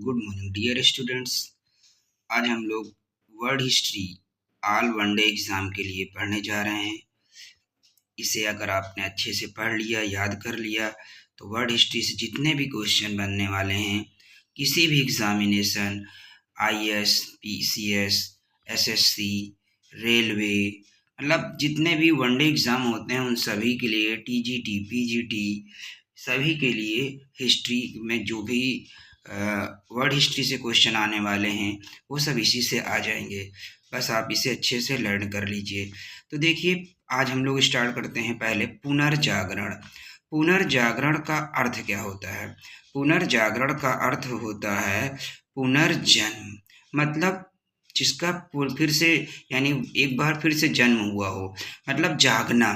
Good morning dear students. आज हम लोग world history all one day exam के लिए पढ़ने जा रहे हैं। इसे अगर आपने अच्छे से पढ़ लिया, याद कर लिया, तो वर्ल्ड हिस्ट्री से जितने भी क्वेश्चन बनने वाले हैं किसी भी examination, IAS, PCS, SSC, railway, मतलब जितने भी वनडे एग्ज़ाम होते हैं उन सभी के लिए, टीजीटी, पीजीटी, सभी के लिए हिस्ट्री में जो भी वर्ल्ड हिस्ट्री से क्वेश्चन आने वाले हैं वो सब इसी से आ जाएंगे। बस आप इसे अच्छे से लर्न कर लीजिए। तो देखिए, आज हम लोग स्टार्ट करते हैं पहले पुनर्जागरण। पुनर्जागरण का अर्थ क्या होता है? पुनर्जागरण का अर्थ होता है पुनर्जन्म, मतलब जिसका फिर से, यानी एक बार फिर से जन्म हुआ हो, मतलब जागना।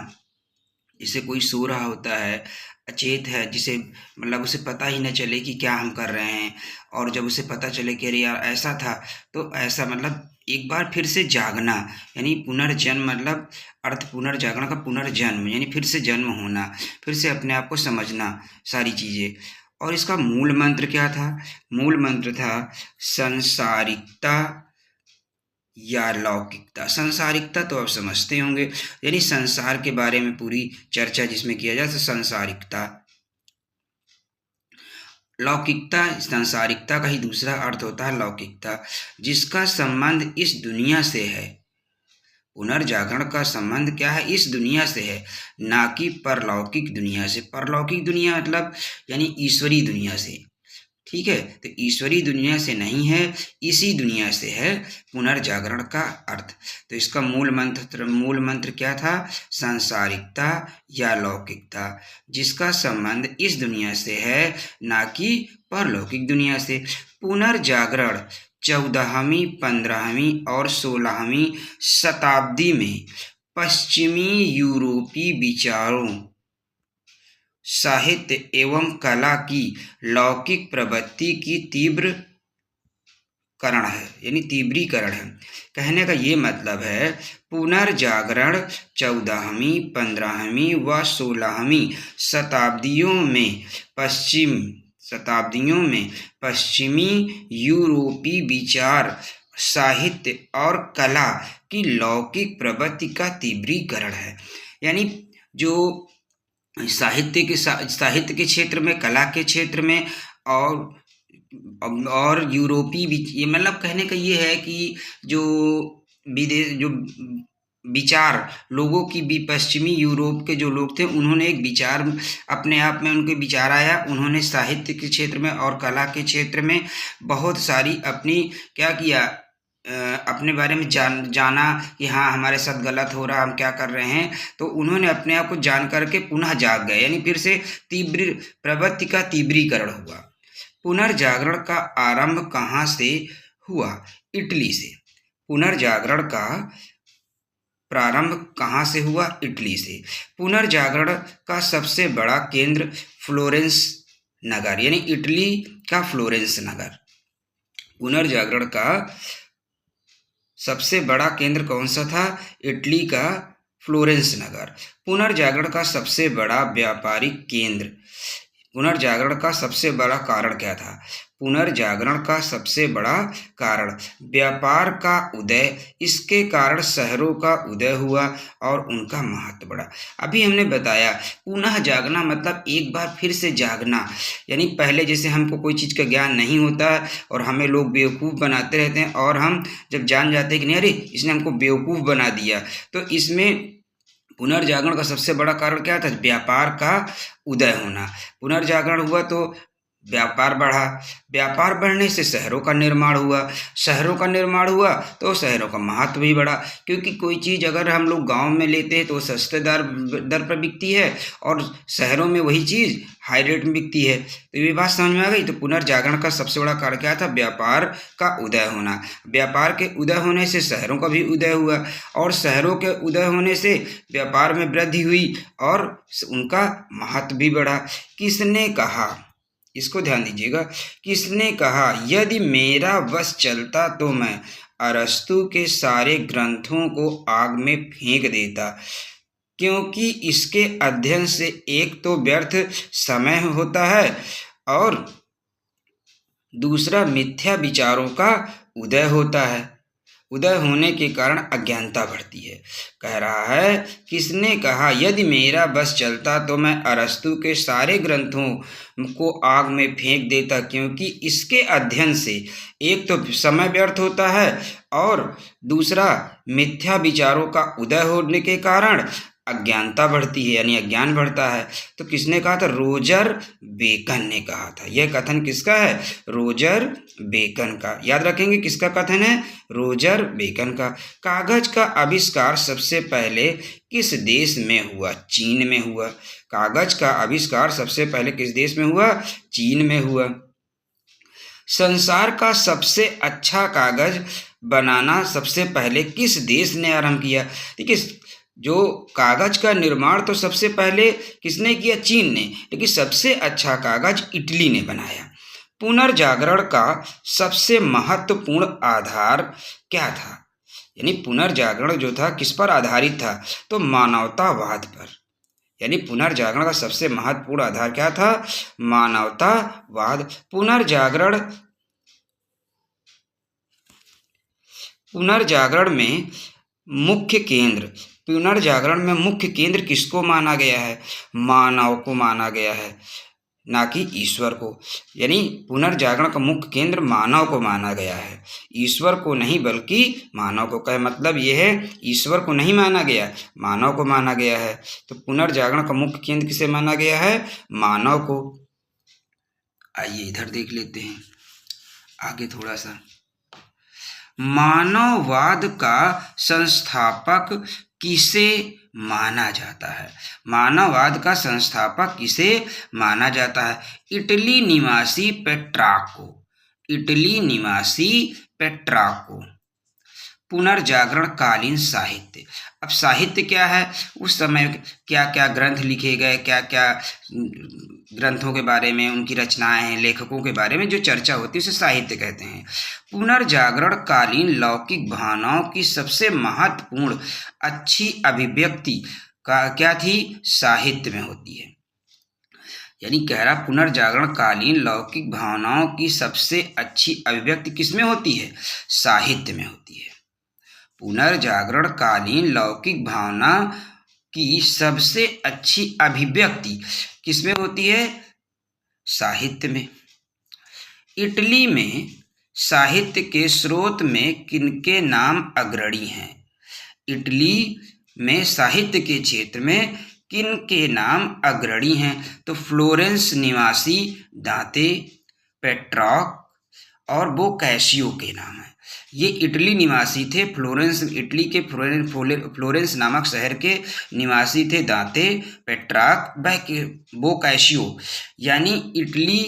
जैसे कोई सो रहा होता है, अचेत है, जिसे मतलब उसे पता ही न चले कि क्या हम कर रहे हैं, और जब उसे पता चले कि अरे यार ऐसा था, तो ऐसा मतलब एक बार फिर से जागना, यानी पुनर्जन्म, मतलब अर्थ पुनर्जागरण का पुनर्जन्म यानी फिर से जन्म होना, फिर से अपने आप को समझना, सारी चीज़ें। और इसका मूल मंत्र क्या था? मूल मंत्र था संसारिकता या लौकिकता। संसारिकता तो आप समझते होंगे, यानी संसार के बारे में पूरी चर्चा जिसमें किया जाए, तो संसारिकता। लौकिकता, संसारिकता का ही दूसरा अर्थ होता है लौकिकता, जिसका संबंध इस दुनिया से है। पुनर्जागरण का संबंध क्या है? इस दुनिया से है, ना कि परलौकिक दुनिया से। परलौकिक दुनिया मतलब यानी ईश्वरीय दुनिया से, ठीक है? तो ईश्वरीय दुनिया से नहीं है, इसी दुनिया से है पुनर्जागरण का अर्थ। तो इसका मूल मंत्र क्या था? सांसारिकता या लौकिकता, जिसका संबंध इस दुनिया से है, ना कि परलौकिक दुनिया से। पुनर्जागरण 14वीं, 15वीं और 16वीं शताब्दी में पश्चिमी यूरोपीय विचारों, साहित्य एवं कला की लौकिक प्रवृत्ति की तीव्रकरण है, यानी तीव्रीकरण है। कहने का ये मतलब है, पुनर्जागरण 14वीं, 15वीं व 16वीं शताब्दियों में पश्चिमी यूरोपीय विचार, साहित्य और कला की लौकिक प्रवृत्ति का तीव्रीकरण है। यानी जो साहित्य के क्षेत्र में, कला के क्षेत्र में, और यूरोपीय ये मतलब कहने का ये है कि जो विदेश, जो विचार लोगों की भी, पश्चिमी यूरोप के जो लोग थे, उन्होंने एक विचार अपने आप में, उनके विचार आया, उन्होंने साहित्य के क्षेत्र में और कला के क्षेत्र में बहुत सारी अपनी क्या किया, अपने बारे में जाना कि हाँ हमारे साथ गलत हो रहा, हम क्या कर रहे हैं। तो उन्होंने अपने आप को जान करके पुनः जाग गए, यानी फिर से तीव्र प्रवृत्ति का तीव्रीकरण हुआ। पुनर्जागरण का आरंभ कहाँ से हुआ? इटली से। पुनर्जागरण का प्रारंभ कहाँ से हुआ? इटली से। पुनर्जागरण का सबसे बड़ा केंद्र फ्लोरेंस नगर, यानी इटली का फ्लोरेंस नगर। पुनर्जागरण का सबसे बड़ा केंद्र कौन सा था? इटली का फ्लोरेंस नगर। पुनर्जागरण का सबसे बड़ा व्यापारिक केंद्र। पुनर्जागरण का सबसे बड़ा कारण क्या था? पुनर्जागरण का सबसे बड़ा कारण व्यापार का उदय, इसके कारण शहरों का उदय हुआ और उनका महत्व बढ़ा। अभी हमने बताया पुनः जागना मतलब एक बार फिर से जागना, यानी पहले जैसे हमको कोई चीज़ का ज्ञान नहीं होता और हमें लोग बेवकूफ़ बनाते रहते हैं, और हम जब जान जाते हैं कि नहीं अरे इसने हमको बेवकूफ़ बना दिया, तो इसमें पुनर्जागरण का सबसे बड़ा कारण क्या था? व्यापार का उदय होना। पुनर्जागरण हुआ तो व्यापार बढ़ा, व्यापार बढ़ने से शहरों का निर्माण हुआ, शहरों का निर्माण हुआ तो शहरों का महत्व भी बढ़ा, क्योंकि कोई चीज़ अगर हम लोग गांव में लेते हैं तो सस्ते दर पर बिकती है, और शहरों में वही चीज़ हाई रेट में बिकती है। तो ये बात समझ में आ गई। तो पुनर्जागरण का सबसे बड़ा कारण क्या था? व्यापार का उदय होना। व्यापार के उदय होने से शहरों का भी उदय हुआ, और शहरों के उदय होने से व्यापार में वृद्धि हुई और उनका महत्व भी बढ़ा। किसने कहा, इसको ध्यान दीजिएगा, किसने कहा यदि मेरा वश चलता तो मैं अरस्तु के सारे ग्रंथों को आग में फेंक देता, क्योंकि इसके अध्ययन से एक तो व्यर्थ समय होता है, और दूसरा मिथ्या विचारों का उदय होता है। उदय होने के कारण अज्ञानता बढ़ती है। कह रहा है, किसने कहा यदि मेरा बस चलता तो मैं अरस्तु के सारे ग्रंथों को आग में फेंक देता, क्योंकि इसके अध्ययन से एक तो समय व्यर्थ होता है और दूसरा मिथ्या विचारों का उदय होने के कारण अज्ञानता बढ़ती है, यानी अज्ञान बढ़ता है। तो किसने कहा था? रोजर बेकन ने कहा था। यह कथन किसका है? रोजर बेकन का। याद रखेंगे किसका कथन है? रोजर बेकन का। कागज का आविष्कार सबसे पहले किस देश में हुआ? चीन में हुआ। कागज का आविष्कार सबसे पहले किस देश में हुआ? चीन में हुआ। संसार का सबसे अच्छा कागज बनाना सबसे पहले किस देश ने आरंभ किया? देखिए, जो कागज का निर्माण तो सबसे पहले किसने किया? चीन ने। लेकिन सबसे अच्छा कागज इटली ने बनाया। पुनर्जागरण का सबसे महत्वपूर्ण आधार क्या था? यानी पुनर्जागरण जो था किस पर आधारित था? तो मानवतावाद पर। यानी पुनर्जागरण का सबसे महत्वपूर्ण आधार क्या था? मानवतावाद। पुनर्जागरण में मुख्य केंद्र किसको माना गया है? मानव को माना गया है, ना कि ईश्वर को। यानी पुनर्जागरण का मुख्य केंद्र मानव को माना गया है, ईश्वर को नहीं, बल्कि मानव को। कहे मतलब यह है, ईश्वर को नहीं माना गया, मानव को माना गया है। तो पुनर्जागरण का मुख्य केंद्र किसे माना गया है? मानव को। आइए इधर देख लेते हैं आगे थोड़ा सा। मानववाद का संस्थापक किसे माना जाता है? मानववाद का संस्थापक किसे माना जाता है? इटली निवासी पेट्रार्को। इटली निवासी पेट्रार्को। पुनर्जागरण कालीन साहित्य। अब साहित्य क्या है? उस समय क्या क्या ग्रंथ लिखे गए, क्या क्या ग्रंथों के बारे में, उनकी रचनाएं हैं, लेखकों के बारे में जो चर्चा होती है उसे साहित्य कहते हैं। पुनर्जागरण कालीन लौकिक भावनाओं की सबसे महत्वपूर्ण अच्छी अभिव्यक्ति का क्या थी? साहित्य में होती है। यानी कह रहा, पुनर्जागरण कालीन लौकिक भावनाओं की सबसे अच्छी अभिव्यक्ति किसमें होती है? साहित्य में होती है। पुनर्जागरण कालीन लौकिक भावना की सबसे अच्छी अभिव्यक्ति किसमें होती है? साहित्य में। इटली में साहित्य के स्रोत में किनके नाम अग्रणी हैं? इटली में साहित्य के क्षेत्र में किनके नाम अग्रणी हैं? तो फ्लोरेंस निवासी दांते, पेट्रॉक और बोकैशियो के नाम है। ये इटली निवासी थे। फ्लोरेंस, इटली के फ्लोरेंस नामक शहर के निवासी थे दांते, पेट्रार्क, बोकैशियो। यानी इटली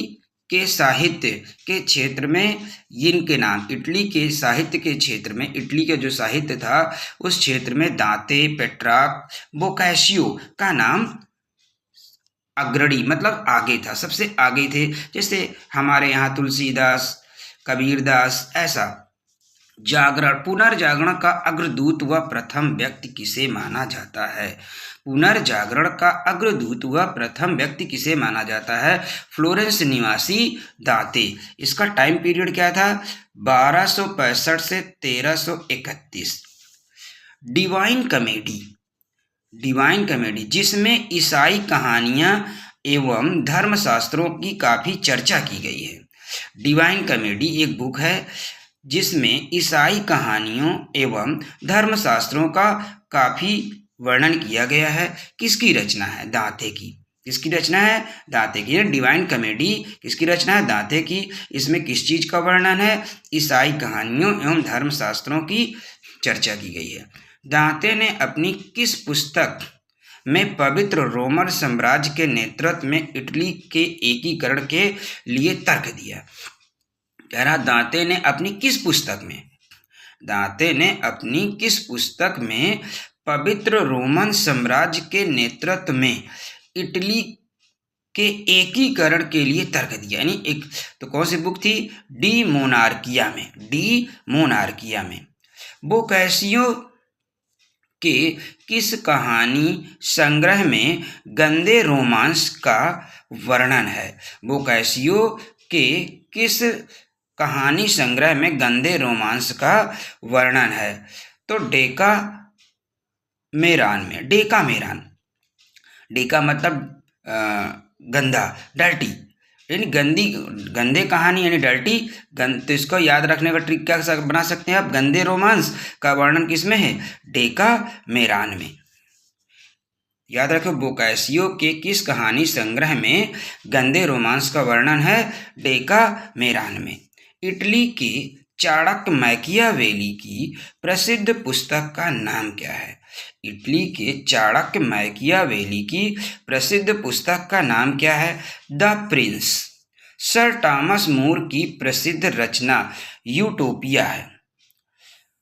के साहित्य के क्षेत्र में इनके नाम, इटली के साहित्य के क्षेत्र में, इटली का जो साहित्य था उस क्षेत्र में दांते, पेट्रार्क, बोकैशियो का नाम अग्रणी मतलब आगे था, सबसे आगे थे। जैसे हमारे यहाँ तुलसीदास, कबीरदास, ऐसा। जागरण, पुनर्जागरण का अग्रदूत व प्रथम व्यक्ति किसे माना जाता है? पुनर्जागरण का अग्रदूत व प्रथम व्यक्ति किसे माना जाता है? फ्लोरेंस निवासी दांते। इसका टाइम पीरियड क्या था? 1265 से 1331। डिवाइन कॉमेडी जिसमें ईसाई कहानियां एवं धर्मशास्त्रों की काफ़ी चर्चा की गई है। डिवाइन कॉमेडी एक बुक है जिसमें ईसाई कहानियों एवं धर्मशास्त्रों का काफ़ी वर्णन किया गया है। किसकी रचना है? दांते की। किसकी रचना है? दांते की। डिवाइन कॉमेडी किसकी रचना है? दांते की। इसमें किस चीज़ का वर्णन है? ईसाई कहानियों एवं धर्मशास्त्रों की चर्चा की गई है। दांते ने अपनी किस पुस्तक में पवित्र रोमन साम्राज्य के नेतृत्व में इटली के एकीकरण के लिए तर्क दिया? कह रहा, दांते ने अपनी किस पुस्तक में पवित्र रोमन साम्राज्य के नेतृत्व में इटली के एकीकरण के लिए तर्क दिया। यानी एक तो कौन सी बुक थी? डी मोनार्किया में। बोकैशियो के किस कहानी संग्रह में गंदे रोमांस का वर्णन है? बोकैशियो के किस कहानी संग्रह में गंदे रोमांस का वर्णन है? तो डेकामेरॉन में। डेका मतलब गंदा, डर्टी, यानी गंदे कहानी यानी डर्टी। तो इसको याद रखने का ट्रिक क्या बना सकते हैं आप? गंदे रोमांस का वर्णन किस में है? डेकामेरॉन में। याद रखो, बोकासियो के किस कहानी संग्रह में गंदे रोमांस का वर्णन है? डेकामेरॉन में। इटली के चाणक्य मैकियावेली की प्रसिद्ध पुस्तक का नाम क्या है? इटली के चाणक्य मैकियावेली की प्रसिद्ध पुस्तक का नाम क्या है? The Prince. Sir Thomas More की प्रसिद्ध रचना यूटोपिया है।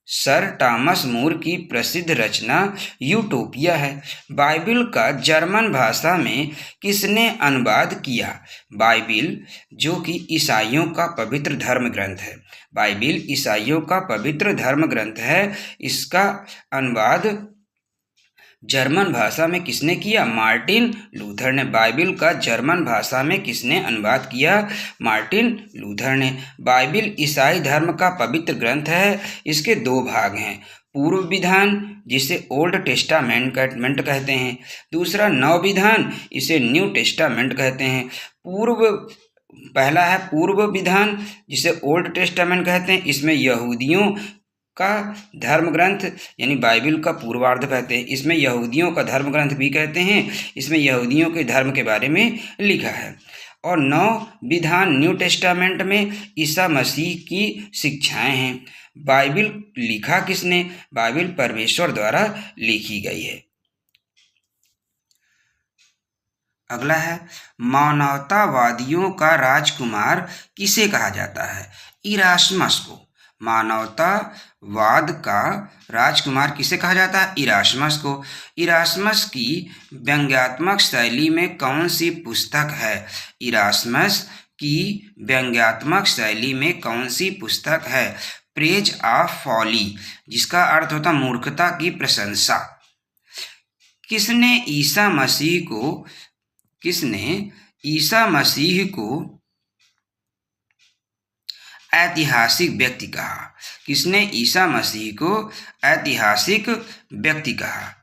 सर टॉमस मूर की प्रसिद्ध रचना यूटोपिया है। बाइबिल का जर्मन भाषा में किसने अनुवाद किया? बाइबिल, जो कि ईसाइयों का पवित्र धर्म ग्रंथ है, बाइबिल ईसाइयों का पवित्र धर्म ग्रंथ है, इसका अनुवाद जर्मन भाषा में किसने किया? मार्टिन लूथर ने। बाइबिल का जर्मन भाषा में किसने अनुवाद किया? मार्टिन लूथर ने। बाइबिल ईसाई धर्म का पवित्र ग्रंथ है। इसके दो भाग हैं, पूर्व विधान जिसे ओल्ड टेस्टामेंट कहते हैं, दूसरा नव विधान, इसे न्यू टेस्टामेंट कहते हैं। पहला है पूर्व विधान जिसे ओल्ड टेस्टामेंट कहते हैं, इसमें यहूदियों का धर्म ग्रंथ यानी बाइबिल का पूर्वार्ध कहते हैं। इसमें यहूदियों का धर्म ग्रंथ भी कहते हैं, इसमें यहूदियों के धर्म के बारे में लिखा है। और नव विधान न्यू टेस्टामेंट में ईसा मसीह की शिक्षाएं हैं। बाइबिल लिखा किसने? बाइबिल परमेश्वर द्वारा लिखी गई है। अगला है, मानवतावादियों का राजकुमार किसे कहा जाता है? इरास्मस को। मानवतावाद का राजकुमार किसे कहा जाता है? इरास्मस को। इरास्मस की व्यंग्यात्मक शैली में कौन सी पुस्तक है? इरास्मस की व्यंग्यात्मक शैली में कौन सी पुस्तक है? प्रेज ऑफ फॉली, जिसका अर्थ होता मूर्खता की प्रशंसा। किसने ईसा मसीह को ऐतिहासिक व्यक्ति कहा? किसने ईसा मसीह को ऐतिहासिक व्यक्ति कहा?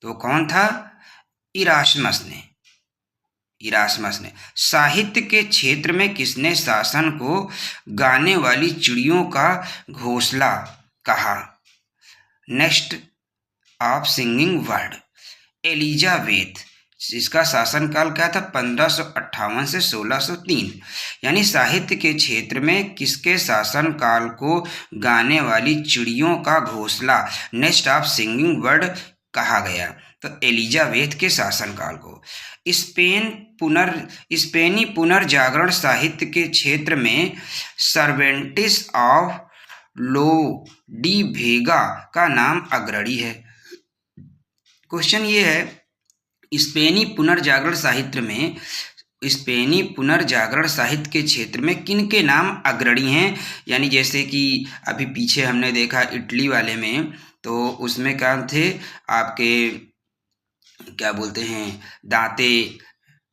तो कौन था? इरास्मस ने। साहित्य के क्षेत्र में किसने शासन को गाने वाली चिड़ियों का घोंसला कहा? Next of singing word, Elizabeth. इसका शासनकाल क्या था? 1558 से 1603। यानी साहित्य के क्षेत्र में किसके शासनकाल को गाने वाली चिड़ियों का घोंसला, नेस्ट ऑफ सिंगिंग बर्ड, कहा गया? तो एलिजाबेथ के शासनकाल को। स्पेनी पुनर्जागरण साहित्य के क्षेत्र में सर्वेंटिस ऑफ लो डी भेगा का नाम अग्रणी है। क्वेश्चन ये है, स्पेनी पुनर्जागरण साहित्य के क्षेत्र में किन के नाम अग्रणी हैं? यानी जैसे कि अभी पीछे हमने देखा इटली वाले में, तो उसमें क्या थे आपके, क्या बोलते हैं, दांते,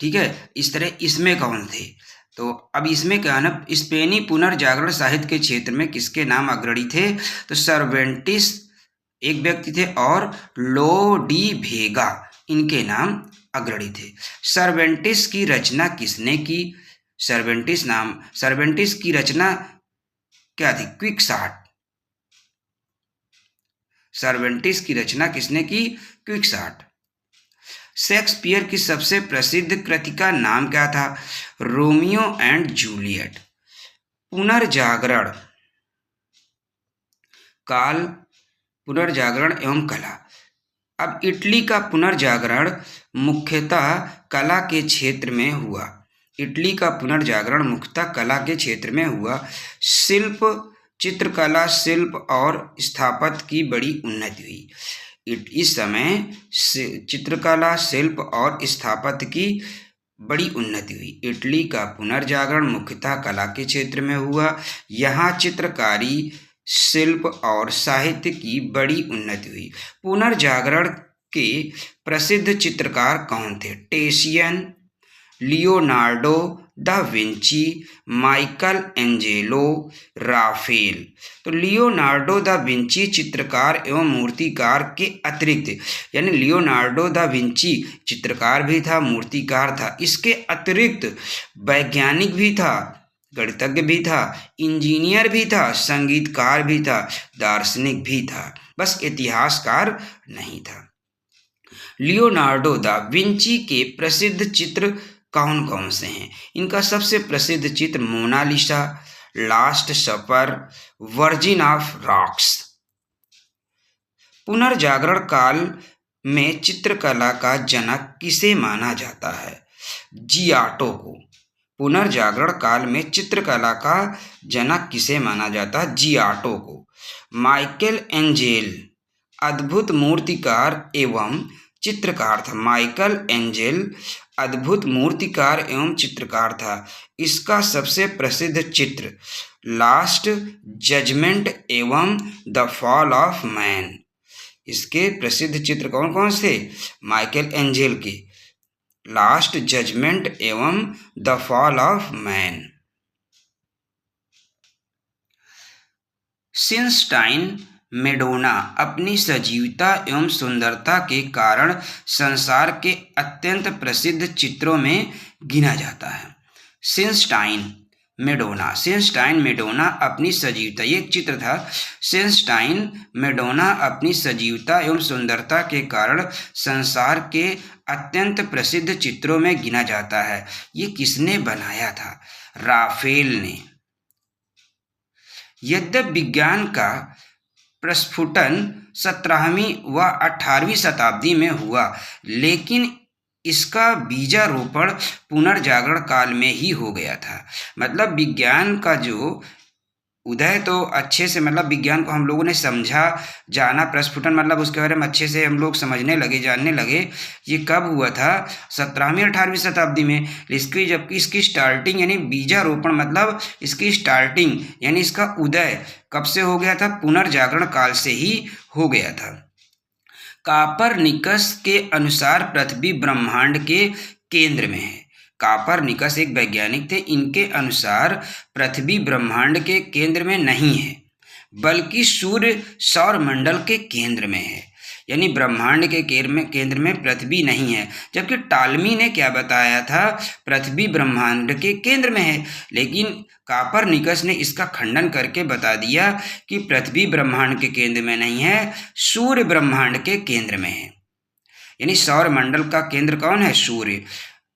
ठीक है, इस तरह इसमें कौन थे? तो अब इसमें क्या है ना, स्पेनी पुनर्जागरण साहित्य के क्षेत्र में किसके नाम अग्रणी थे? तो सर्वेंटिस एक व्यक्ति थे और लो डी भेगा, इनके नाम अग्रणी थे। सर्वेंटिस की रचना किसने की? सर्वेंटिस की रचना क्या थी? क्विकसॉट। सर्वेंटिस की रचना किसने की? क्विकसॉट। शेक्सपियर की सबसे प्रसिद्ध कृति का नाम क्या था? Romeo and Juliet. पुनर्जागरण काल, पुनर्जागरण एवं कला। अब इटली का पुनर्जागरण मुख्यतः कला के क्षेत्र में हुआ। इटली का पुनर्जागरण मुख्यतः कला के क्षेत्र में हुआ। शिल्प, चित्रकला, शिल्प और स्थापत्य की बड़ी उन्नति हुई। इस समय चित्रकला, शिल्प और स्थापत्य की बड़ी उन्नति हुई। इटली का पुनर्जागरण मुख्यतः कला के क्षेत्र में हुआ। यहाँ चित्रकारी, शिल्प और साहित्य की बड़ी उन्नति हुई। पुनर्जागरण के प्रसिद्ध चित्रकार कौन थे? Titian, Leonardo da Vinci, Michelangelo, Raphael. तो लियोनार्डो दा विंची चित्रकार एवं मूर्तिकार के अतिरिक्त, यानी लियोनार्डो दा विंची चित्रकार भी था, मूर्तिकार था, इसके अतिरिक्त वैज्ञानिक भी था, गणितज्ञ भी था, इंजीनियर भी था, संगीतकार भी था, दार्शनिक भी था, बस इतिहासकार नहीं था। लियोनार्डो दा विंची के प्रसिद्ध चित्र कौन कौन से हैं? इनका सबसे प्रसिद्ध चित्र Mona Lisa, Last Supper, Virgin of Rocks. पुनर्जागरण काल में चित्रकला का जनक किसे माना जाता है? जियाटो को। पुनर्जागरण काल में चित्रकला का जनक किसे माना जाता है? जियाटो को। माइकल एंजेल अद्भुत मूर्तिकार एवं चित्रकार था। माइकल एंजेल अद्भुत मूर्तिकार एवं चित्रकार था। इसका सबसे प्रसिद्ध चित्र लास्ट जजमेंट एवं द फॉल ऑफ मैन। इसके प्रसिद्ध चित्र कौन कौन से? माइकल एंजेल के लास्ट जजमेंट एवं the fall of man. Sistine Madonna अपनी सजीवता एवं सुंदरता के कारण संसार के अत्यंत प्रसिद्ध चित्रों में गिना जाता है। सिनस्टाइन मेडोना अपनी सजीवता, ये एक चित्र था। सिनस्टाइन मेडोना अपनी सजीवता एवं सुंदरता के कारण संसार के अत्यंत प्रसिद्ध चित्रों में गिना जाता है। ये किसने बनाया था? राफेल ने। यद्यपि विज्ञान का प्रस्फुटन 17वीं व 18वीं शताब्दी में हुआ, लेकिन इसका बीजारोपण पुनर्जागरण काल में ही हो गया था। मतलब विज्ञान का जो उदय तो अच्छे से, मतलब विज्ञान को हम लोगों ने समझा, जाना, प्रस्फुटन मतलब उसके बारे में अच्छे से हम लोग समझने लगे, जानने लगे। ये कब हुआ था? 17वीं 18वीं शताब्दी में। जबकि इसकी स्टार्टिंग यानी बीजारोपण मतलब इसकी स्टार्टिंग यानी इसका उदय कब से हो गया था? पुनर्जागरण काल से ही हो गया था। कापरनिकस के अनुसार पृथ्वी ब्रह्मांड के केंद्र में है। कापरनिकस एक वैज्ञानिक थे। इनके अनुसार पृथ्वी ब्रह्मांड के केंद्र में नहीं है, बल्कि सूर्य सौर मंडल के केंद्र में है। यानी ब्रह्मांड के केंद्र में पृथ्वी नहीं है। जबकि टालमी ने क्या बताया था? पृथ्वी ब्रह्मांड के केंद्र में है। लेकिन कापरनिकस ने इसका खंडन करके बता दिया कि पृथ्वी ब्रह्मांड के केंद्र में नहीं है, सूर्य ब्रह्मांड के केंद्र में है। यानी सौर मंडल का केंद्र कौन है? सूर्य।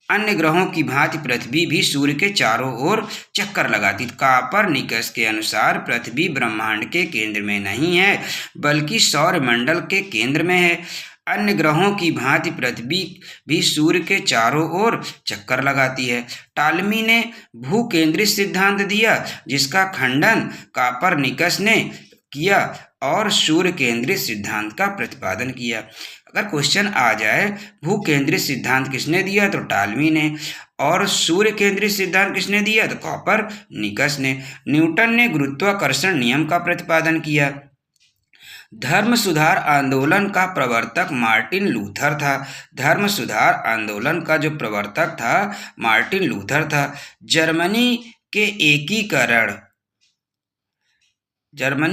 अन्य ग्रहों की भांति पृथ्वी भी सूर्य के चारों ओर चक्कर लगाती। कापरनिकस के अनुसार पृथ्वी ब्रह्मांड के केंद्र में नहीं है, बल्कि सौर मंडल के केंद्र में है। अन्य ग्रहों की भांति पृथ्वी भी सूर्य के चारों ओर चक्कर लगाती है। टालमी ने भूकेंद्रित सिद्धांत दिया, जिसका खंडन कापरनिकस ने किया और सूर्य केंद्रित सिद्धांत का प्रतिपादन किया। अगर क्वेश्चन आ जाए भू केंद्रित सिद्धांत किसने दिया, तो टालमी ने, और सूर्य केंद्रित सिद्धांत किसने दिया, तो कापरनिकस ने। न्यूटन ने गुरुत्वाकर्षण नियम का प्रतिपादन किया। धर्म सुधार आंदोलन का प्रवर्तक मार्टिन लूथर था। धर्म सुधार आंदोलन का जो प्रवर्तक था मार्टिन लूथर था। जर्मनी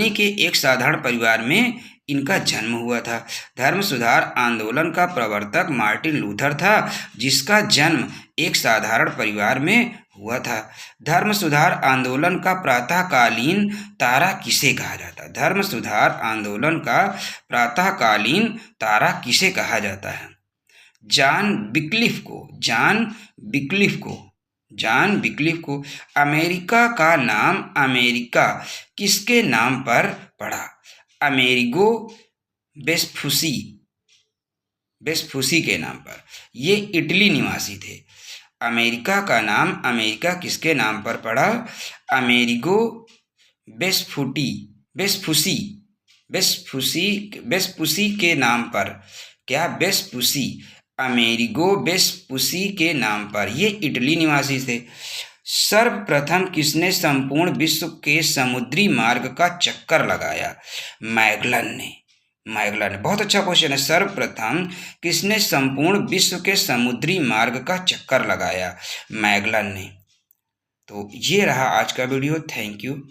के एक साधारण परिवार में इनका जन्म हुआ था। धर्म सुधार आंदोलन का प्रवर्तक मार्टिन लूथर था, जिसका जन्म एक साधारण परिवार में हुआ था। धर्म सुधार आंदोलन का प्रातःकालीन तारा किसे कहा जाता है? धर्म सुधार आंदोलन का प्रातःकालीन तारा किसे कहा जाता है? जॉन विक्लिफ को। अमेरिका का नाम अमेरिका किसके नाम पर पड़ा? अमेरिगो वेस्पुसी के नाम पर। ये इटली निवासी थे। अमेरिका का नाम अमेरिका किसके नाम पर पड़ा? अमेरिगो वेस्पुसी के नाम पर। क्या? वेस्पुसी। अमेरिगो वेस्पुसी के नाम पर। ये इटली निवासी थे। सर्वप्रथम किसने संपूर्ण विश्व के समुद्री मार्ग का चक्कर लगाया? मैगलन मैगला ने। बहुत अच्छा क्वेश्चन है। सर्वप्रथम किसने संपूर्ण विश्व के समुद्री मार्ग का चक्कर लगाया? मैगलन ने। तो ये रहा आज का वीडियो। Thank you.